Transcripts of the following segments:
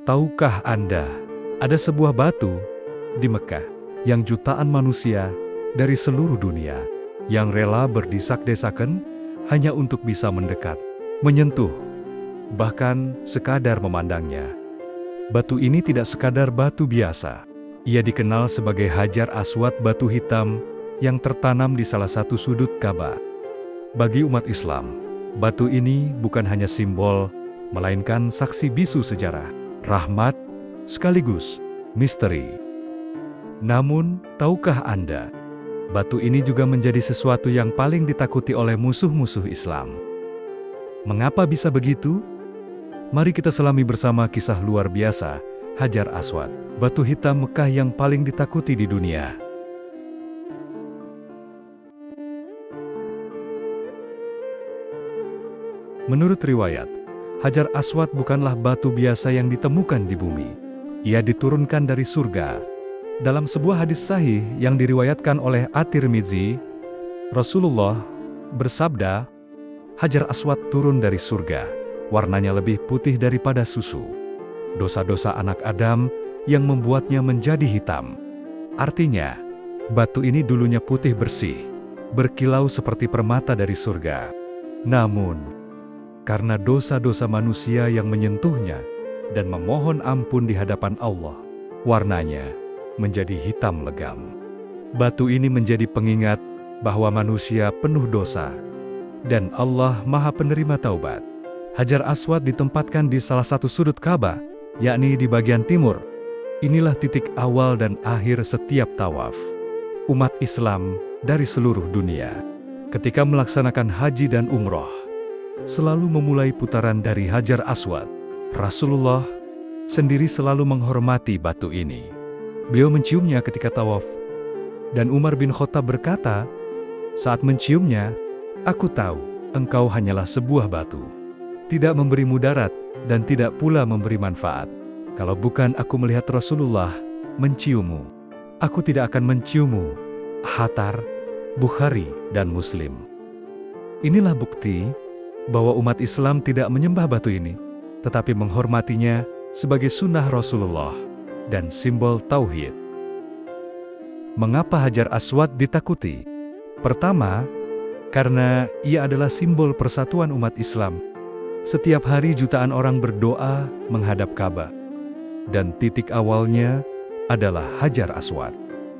Tahukah Anda, ada sebuah batu di Mekah yang jutaan manusia dari seluruh dunia yang rela berdesak-desakan hanya untuk bisa mendekat, menyentuh, bahkan sekadar memandangnya. Batu ini tidak sekadar batu biasa. Ia dikenal sebagai Hajar Aswad, batu hitam yang tertanam di salah satu sudut Ka'bah. Bagi umat Islam, batu ini bukan hanya simbol, melainkan saksi bisu sejarah, rahmat, sekaligus misteri. Namun, tahukah Anda, batu ini juga menjadi sesuatu yang paling ditakuti oleh musuh-musuh Islam. Mengapa bisa begitu? Mari kita selami bersama kisah luar biasa Hajar Aswad, batu hitam Mekah yang paling ditakuti di dunia. Menurut riwayat, Hajar Aswad bukanlah batu biasa yang ditemukan di bumi. Ia diturunkan dari surga. Dalam sebuah hadis sahih yang diriwayatkan oleh At-Tirmidzi, Rasulullah bersabda, Hajar Aswad turun dari surga. Warnanya lebih putih daripada susu. Dosa-dosa anak Adam yang membuatnya menjadi hitam. Artinya, batu ini dulunya putih bersih, berkilau seperti permata dari surga. Namun, karena dosa-dosa manusia yang menyentuhnya dan memohon ampun di hadapan Allah, warnanya menjadi hitam legam. Batu ini menjadi pengingat bahwa manusia penuh dosa, dan Allah Maha Penerima Taubat. Hajar Aswad ditempatkan di salah satu sudut Ka'bah, yakni di bagian timur. Inilah titik awal dan akhir setiap tawaf umat Islam dari seluruh dunia. Ketika melaksanakan haji dan umroh, selalu memulai putaran dari Hajar Aswad. Rasulullah sendiri selalu menghormati batu ini. Beliau menciumnya ketika tawaf, dan Umar bin Khattab berkata, saat menciumnya, aku tahu engkau hanyalah sebuah batu. Tidak memberi mudarat dan tidak pula memberi manfaat. Kalau bukan aku melihat Rasulullah menciummu, aku tidak akan menciummu. Hatar, Bukhari, dan Muslim. Inilah bukti bahwa umat Islam tidak menyembah batu ini, tetapi menghormatinya sebagai sunnah Rasulullah dan simbol tauhid. Mengapa Hajar Aswad ditakuti? Pertama, karena ia adalah simbol persatuan umat Islam. Setiap hari jutaan orang berdoa menghadap Ka'bah. Dan titik awalnya adalah Hajar Aswad.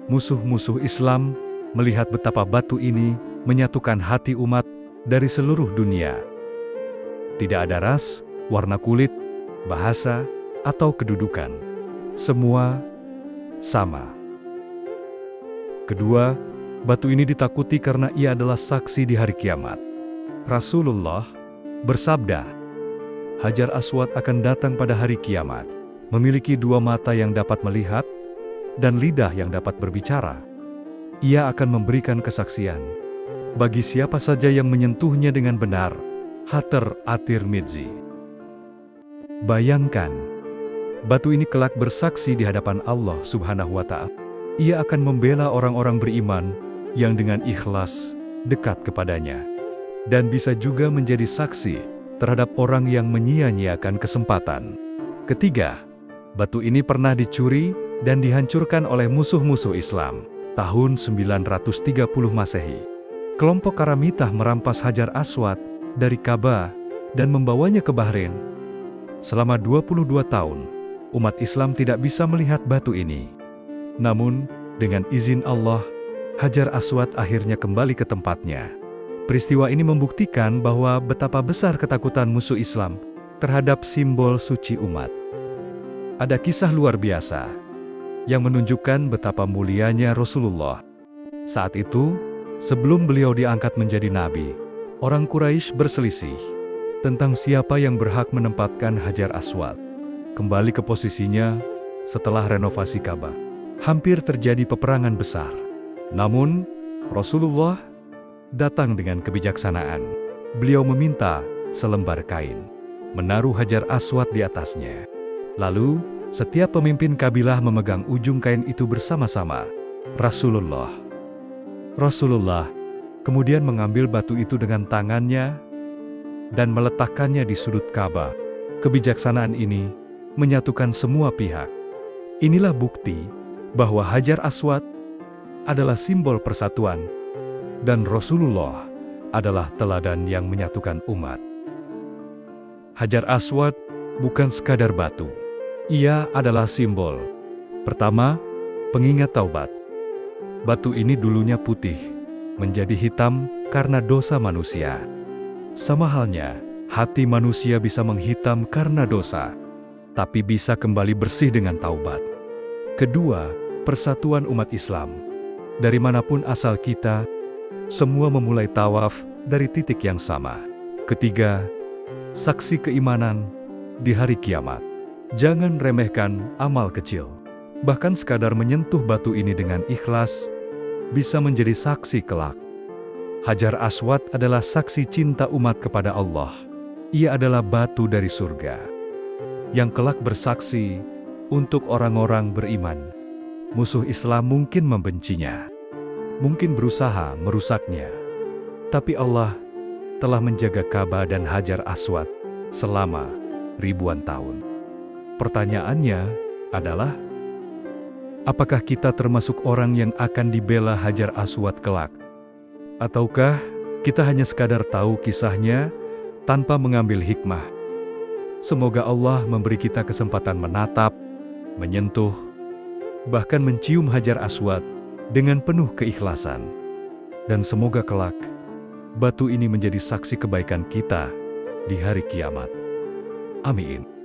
Musuh-musuh Islam melihat betapa batu ini menyatukan hati umat dari seluruh dunia. Tidak ada ras, warna kulit, bahasa, atau kedudukan. Semua sama. Kedua, batu ini ditakuti karena ia adalah saksi di hari kiamat. Rasulullah bersabda, Hajar Aswad akan datang pada hari kiamat, memiliki dua mata yang dapat melihat, dan lidah yang dapat berbicara. Ia akan memberikan kesaksian bagi siapa saja yang menyentuhnya dengan benar. Hatar At-Tirmidzi. Bayangkan, batu ini kelak bersaksi di hadapan Allah Subhanahu wa Ta'ala. Ia akan membela orang-orang beriman yang dengan ikhlas dekat kepadanya, dan bisa juga menjadi saksi terhadap orang yang menyia-nyiakan kesempatan. Ketiga, batu ini pernah dicuri dan dihancurkan oleh musuh-musuh Islam. Tahun 930 Masehi, kelompok Karamitah merampas Hajar Aswad dari Ka'bah dan membawanya ke Bahrain. Selama 22 tahun, umat Islam tidak bisa melihat batu ini. Namun, dengan izin Allah, Hajar Aswad akhirnya kembali ke tempatnya. Peristiwa ini membuktikan bahwa betapa besar ketakutan musuh Islam terhadap simbol suci umat. Ada kisah luar biasa yang menunjukkan betapa mulianya Rasulullah. Saat itu, sebelum beliau diangkat menjadi nabi, orang Quraisy berselisih tentang siapa yang berhak menempatkan Hajar Aswad kembali ke posisinya setelah renovasi Ka'bah. Hampir terjadi peperangan besar. Namun, Rasulullah datang dengan kebijaksanaan. Beliau meminta selembar kain, menaruh Hajar Aswad di atasnya. Lalu, setiap pemimpin kabilah memegang ujung kain itu bersama-sama. Rasulullah kemudian mengambil batu itu dengan tangannya dan meletakkannya di sudut Ka'bah. Kebijaksanaan ini menyatukan semua pihak. Inilah bukti bahwa Hajar Aswad adalah simbol persatuan, dan Rasulullah adalah teladan yang menyatukan umat. Hajar Aswad bukan sekadar batu. Ia adalah simbol. Pertama, pengingat taubat. Batu ini dulunya putih, menjadi hitam karena dosa manusia. Sama halnya, hati manusia bisa menghitam karena dosa, tapi bisa kembali bersih dengan taubat. Kedua, persatuan umat Islam. Dari manapun asal kita, semua memulai tawaf dari titik yang sama. Ketiga, saksi keimanan di hari kiamat. Jangan remehkan amal kecil. Bahkan sekadar menyentuh batu ini dengan ikhlas, bisa menjadi saksi kelak. Hajar Aswad adalah saksi cinta umat kepada Allah. Ia adalah batu dari surga, yang kelak bersaksi untuk orang-orang beriman. Musuh Islam mungkin membencinya, mungkin berusaha merusaknya. Tapi Allah telah menjaga Ka'bah dan Hajar Aswad selama ribuan tahun. Pertanyaannya adalah, apakah kita termasuk orang yang akan dibela Hajar Aswad kelak? Ataukah kita hanya sekadar tahu kisahnya tanpa mengambil hikmah? Semoga Allah memberi kita kesempatan menatap, menyentuh, bahkan mencium Hajar Aswad dengan penuh keikhlasan. Dan semoga kelak, batu ini menjadi saksi kebaikan kita di hari kiamat. Amin.